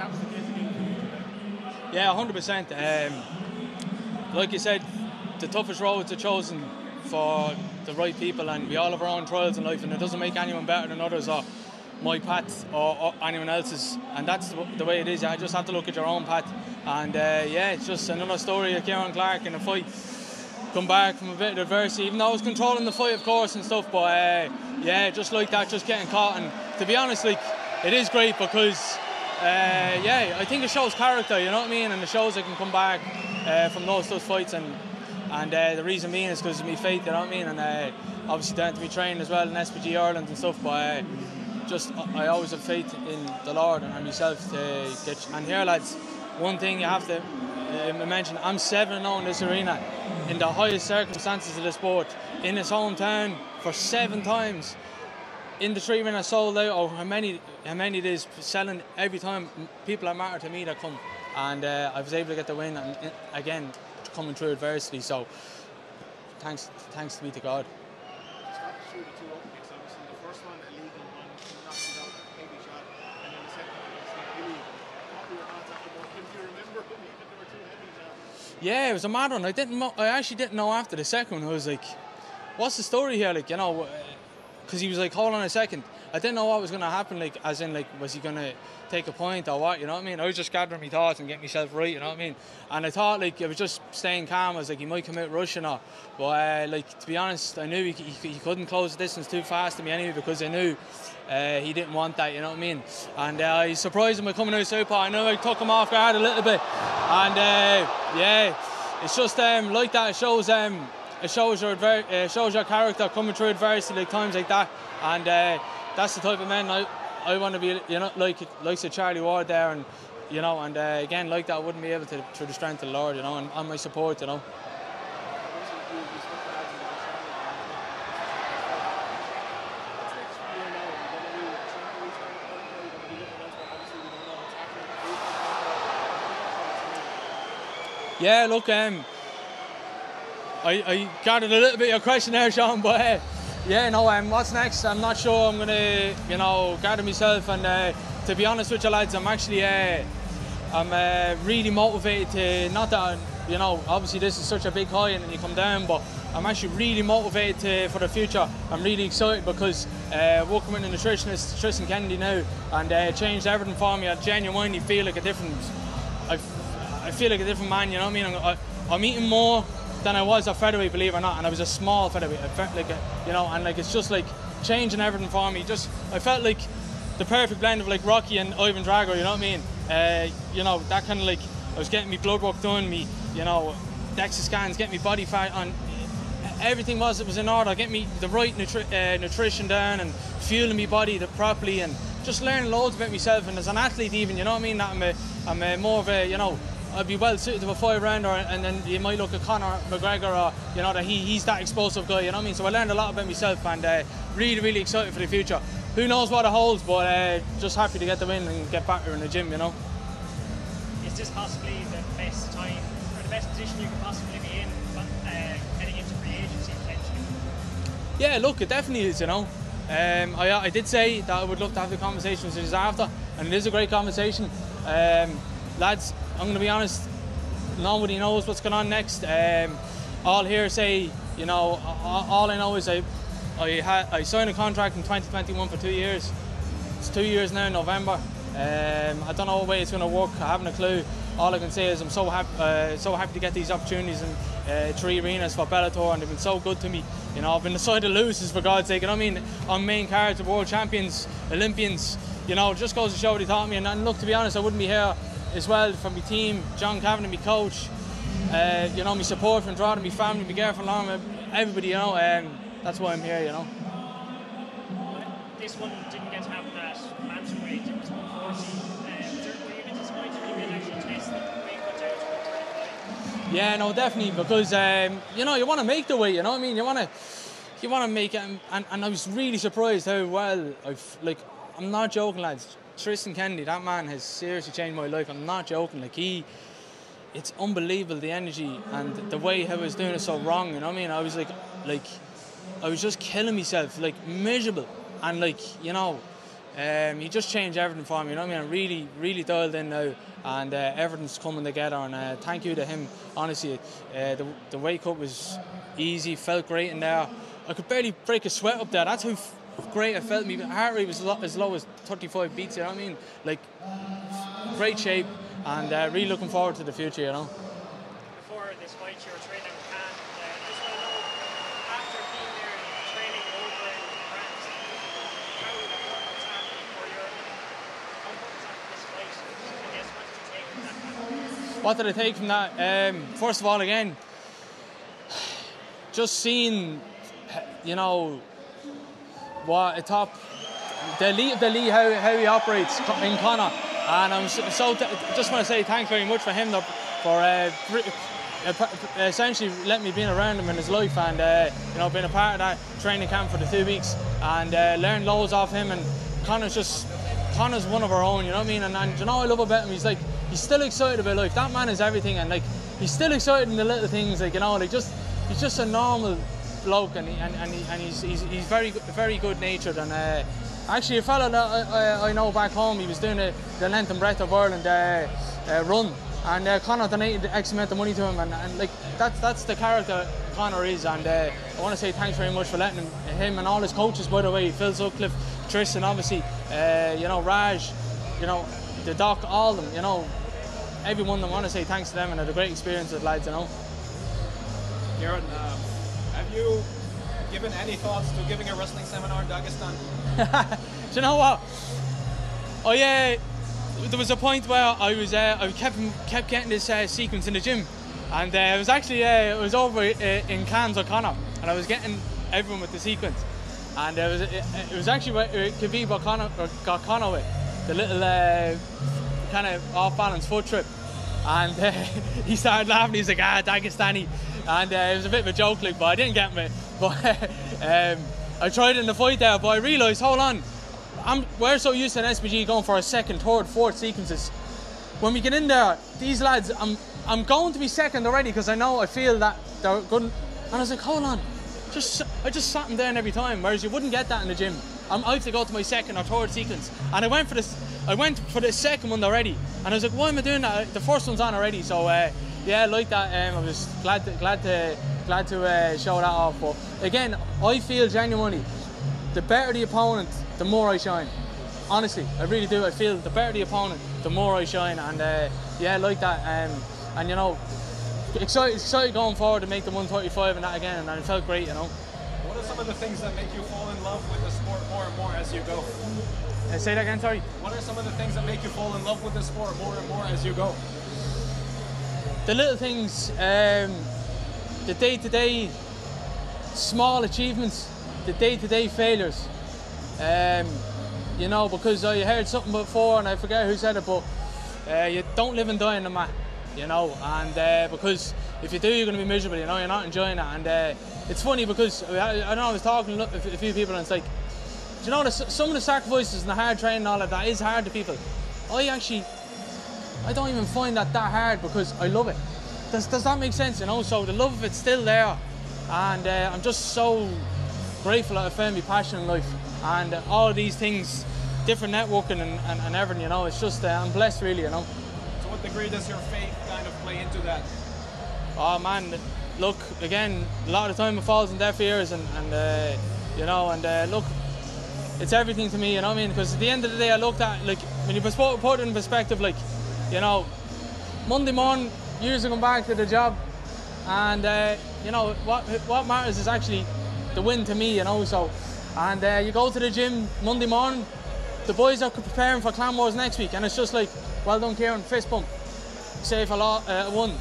that was the case again? Yeah, 100%. Like you said, the toughest roads are chosen for the right people, and we all have our own trials in life, and it doesn't make anyone better than others or my path or anyone else's, and that's the way it is. I just have to look at your own path, and yeah, it's just another story of Ciarán Clarke in a fight. Come back from a bit of adversity, even though I was controlling the fight, of course, and stuff, but yeah, just like that, just getting caught. And to be honest, like, it is great because yeah, I think it shows character, you know what I mean, and it shows I can come back from those fights, and the reason being is because of my faith, you know what I mean, and obviously down to me training as well in SPG Ireland and stuff, but just I always have faith in the Lord and myself to get. And here, lads, one thing you have to mention, I'm 7-0 in this arena in the highest circumstances of the sport, in his hometown for 7 times. In the treatment I sold out, or how many it is, selling every time. People that matter to me that come, and I was able to get the win, and again coming through adversity. So thanks be to God. Yeah, it was a mad one. I actually didn't know after the second one. I was like, what's the story here? Like, you know, because he was like, hold on a second. I didn't know what was going to happen, like, as in, like, was he going to take a point or what, you know what I mean? I was just gathering my thoughts and getting myself right, you know what I mean? And I thought, like, I was just staying calm. I was like, he might come out rushing or, but, like, to be honest, I knew he couldn't close the distance too fast to me anyway, because I knew he didn't want that, you know what I mean? And I surprised him by coming out southpaw. I know I took him off guard a little bit. And, yeah, it's just like that. It shows your character coming through adversity, like times like that, and that's the type of man I want to be. You know, like say Charlie Ward there, and you know, and again like that, I wouldn't be able to through the strength of the Lord, you know, and my support, you know. Yeah, look, I gathered a little bit of your question there, Sean, but yeah, no, what's next? I'm not sure. I'm gonna, you know, gather myself, and to be honest with you, lads, I'm actually, I'm really motivated to, not that, you know, obviously this is such a big high and then you come down, but I'm actually really motivated for the future. I'm really excited because working with a nutritionist, Tristan Kennedy now, and changed everything for me. I genuinely feel like a different, I feel like a different man, you know what I mean? I'm eating more than I was at featherweight, believe it or not, and I was a small featherweight. I felt like, you know, and like it's just like changing everything for me. Just I felt like the perfect blend of like Rocky and Ivan Drago, you know what I mean? You know, that kind of like, I was getting me blood work done, me, you know, DEXA scans, getting me body fat on. Everything was in order, getting me the right nutrition down and fueling my body properly, and just learning loads about myself. And as an athlete, even, you know what I mean, that I'm more of a, you know, I'd be well suited to a 5-rounder, and then you might look at Conor McGregor, or you know that he's that explosive guy, you know what I mean? So I learned a lot about myself, and really excited for the future. Who knows what it holds, but just happy to get the win and get back here in the gym, you know. Is this possibly the best time, or the best position you could possibly be in, heading into free agency potentially? Yeah, look, it definitely is, you know. I did say that I would love to have the conversations with you after, and it is a great conversation. Lads, I'm going to be honest, nobody knows what's going on next. All here say, you know, all I know is I signed a contract in 2021 for 2 years. It's 2 years now in November. I don't know what way it's going to work. I haven't a clue. All I can say is I'm so happy to get these opportunities in 3 arenas for Bellator, and they've been so good to me. You know, I've been decided losers, for God's sake. You know what I mean? On main cards of world champions, Olympians. You know, just goes to show what he taught me. And look, to be honest, I wouldn't be here as well from my team, John Cavan, my coach, you know, my support from Drogheda, my family, my girlfriend, Lauren, everybody, you know, that's why I'm here, you know. This one didn't get to happen at bantamweight, it was 140. Were you disappointed when you actually tested the weight cut down to 135? Yeah, no, definitely, because, you know, you want to make the weight, you know what I mean? You want to make it, and I was really surprised how well, I'm not joking, lads. Tristan Kennedy, that man has seriously changed my life. I'm not joking. Like, it's unbelievable, the energy and the way how I was doing it so wrong, you know what I mean? I was like I was just killing myself, like miserable. And like, you know, he just changed everything for me, you know what I mean? I'm really, really dialed in now, and everything's coming together, and thank you to him, honestly. The weight cut was easy, felt great in there. I could barely break a sweat up there. That's how great I felt. My heart rate was as low as 35 beats, you know what I mean? Like, great shape, and really looking forward to the future, you know? Before this fight, you were training in Cannes. I just want to know, after being there and training over in France, how important was that for your, how important was that for this fight? I guess what did you take from that? What did I take from that? First of all, again, just seeing, you know, what a top, the elite of the elite, how he operates in Conor. And I'm just want to say thanks very much for him for essentially letting me be around him in his life, and you know, being a part of that training camp for the 2 weeks, and learn loads off him. And Conor's one of our own, you know what I mean? And you know what I love about him? He's still excited about life. That man is everything, and like, he's still excited in the little things, like, you know, like, he's just a normal bloke, and he's very good natured. And actually, a fella that I know back home, he was doing the length and breadth of Ireland run, and Conor donated X amount of money to him, and like, that's the character Conor is. And I want to say thanks very much for letting him and all his coaches, by the way, Phil Sutcliffe, Tristan, obviously, you know, Raj, you know, the doc, all of them, you know, everyone. I want to say thanks to them, and had a great experience with lads, you know. Ciaran, have you given any thoughts to giving a wrestling seminar in Dagestan? Do you know what? Oh yeah, there was a point where I kept getting this sequence in the gym, and it was actually it was over in Cannes O'Connor, and I was getting everyone with the sequence, and it was actually where Khabib got Conor with the little kind of off balance foot trip, and he started laughing. He's like, Dagestani, and it was a bit of a joke, like, but I didn't get him. But I tried in the fight there, but I realised, hold on, we're so used to an SBG going for a second, third, fourth sequences. When we get in there, these lads, I'm going to be second already, because I feel that they're good. And I was like, hold on, I just sat them down every time, whereas you wouldn't get that in the gym. I have to go to my second or third sequence, and I went for the second one already, and I was like, why am I doing that? The first one's on already. So yeah, like that. I was glad to show that off. But again, I feel genuinely, the better the opponent, the more I shine. Honestly, I really do. I feel the better the opponent, the more I shine. And yeah, like that. And you know, excited going forward to make the 135 and that again. And it felt great, you know. What are some of the things that make you fall in love with the sport more and more as you go? Say that again, sorry. What are some of the things that make you fall in love with the sport more and more as you go? The little things, the day-to-day small achievements, the day-to-day failures. You know, because I heard something before, and I forget who said it, but you don't live and die in the mat, you know, and because if you do, you're going to be miserable, you know, you're not enjoying it. And it's funny because I know I was talking to a few people, and it's like, do you know, some of the sacrifices and the hard training and all of that is hard to people. I don't even find that hard, because I love it. Does that make sense, you know? So the love of it's still there, and I'm just so grateful that I found my passion in life, and all of these things, different networking and everything, you know. It's just, I'm blessed, really, you know. To what degree does your faith kind of play into that? Oh man, look, again, a lot of the time it falls in deaf ears, and you know, and look, it's everything to me, you know what I mean? Because at the end of the day, I looked at, like, when you put it in perspective, like, you know, Monday morning, usually come back to the job, and you know, what matters is actually the win to me, you know. So, and you go to the gym Monday morning, the boys are preparing for Clan Wars next week, and it's just like, well done, Ciaran, fist bump, save a lot, won.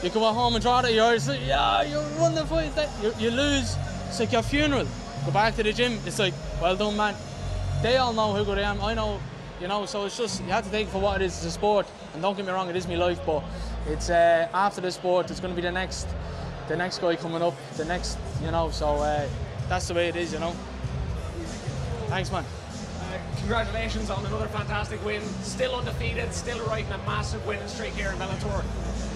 You go home and draw it, you're just like, yeah, you won the fight. You lose, it's like your funeral. Go back to the gym, it's like, well done, man. They all know how good I am, I know, you know. So it's just, you have to take it for what it is. It's a sport, and don't get me wrong, it is my life, but it's after the sport, it's going to be the next guy coming up, the next, you know. So that's the way it is, you know. Thanks, man. Congratulations on another fantastic win. Still undefeated, still riding a massive winning streak here in Bellator.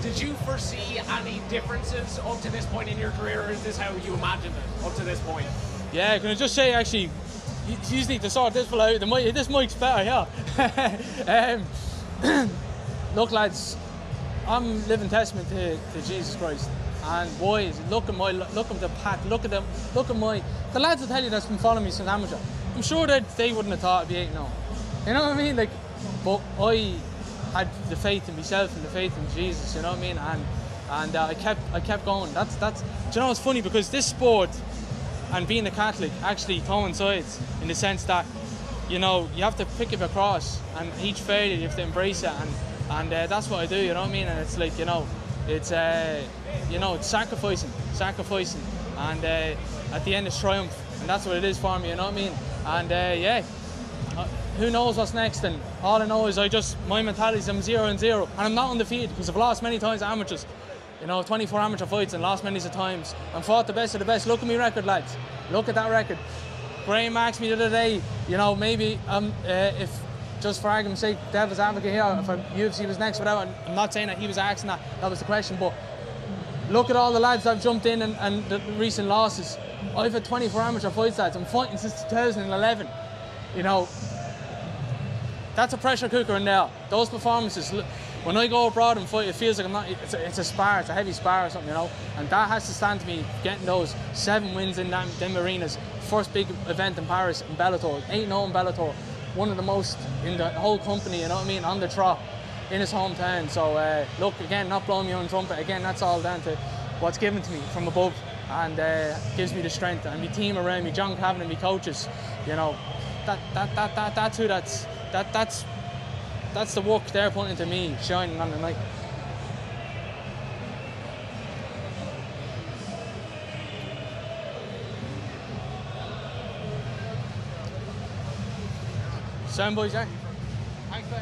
Did you foresee any differences up to this point in your career, or is this how you imagined it up to this point? Yeah, can I just say, actually, you just need to sort this one out. This mic's better, yeah. Look, lads, I'm living testament to Jesus Christ. And boys, look at the pack, look at the lads will tell you that's been following me since amateur. I'm sure that they wouldn't have thought I'd be 8-0. You know what I mean? Like, but I had the faith in myself and the faith in Jesus. You know what I mean? And I kept going. That's. Do you know what's funny? Because this sport and being a Catholic actually coincides in the sense that, you know, you have to pick up a cross, and each failure you have to embrace it, and that's what I do. You know what I mean? And it's like, you know, it's it's sacrificing, and at the end it's triumph, and that's what it is for me. You know what I mean? And who knows what's next? And all I know is my mentality is I'm 0-0, and I'm not undefeated because I've lost many times at amateurs. You know, 24 amateur fights and lost many times, and fought the best of the best. Look at my record, lads. Look at that record. Graham asked me the other day, you know, maybe if, just for argument's sake, devil's advocate here, if UFC was next, whatever. I'm not saying that he was asking that was the question, but look at all the lads I've jumped in and the recent losses. I've had 24 amateur fights, lads. I'm fighting since 2011. You know, that's a pressure cooker in there. Those performances, when I go abroad and fight, it feels like I'm not, it's a spar, it's a heavy spar or something, you know. And that has to stand to me, getting those 7 wins in them arenas. First big event in Paris, in Bellator, 8-0 in Bellator. One of the most in the whole company, you know what I mean, on the trot in his hometown. So look, again, not blowing me on trumpet, again, that's all down to what's given to me from above, and gives me the strength, and my team around me, John Cavan and my coaches, you know, that's who that's the work they're putting into me, shining on the night. Sound boys, eh? Thanks, mate.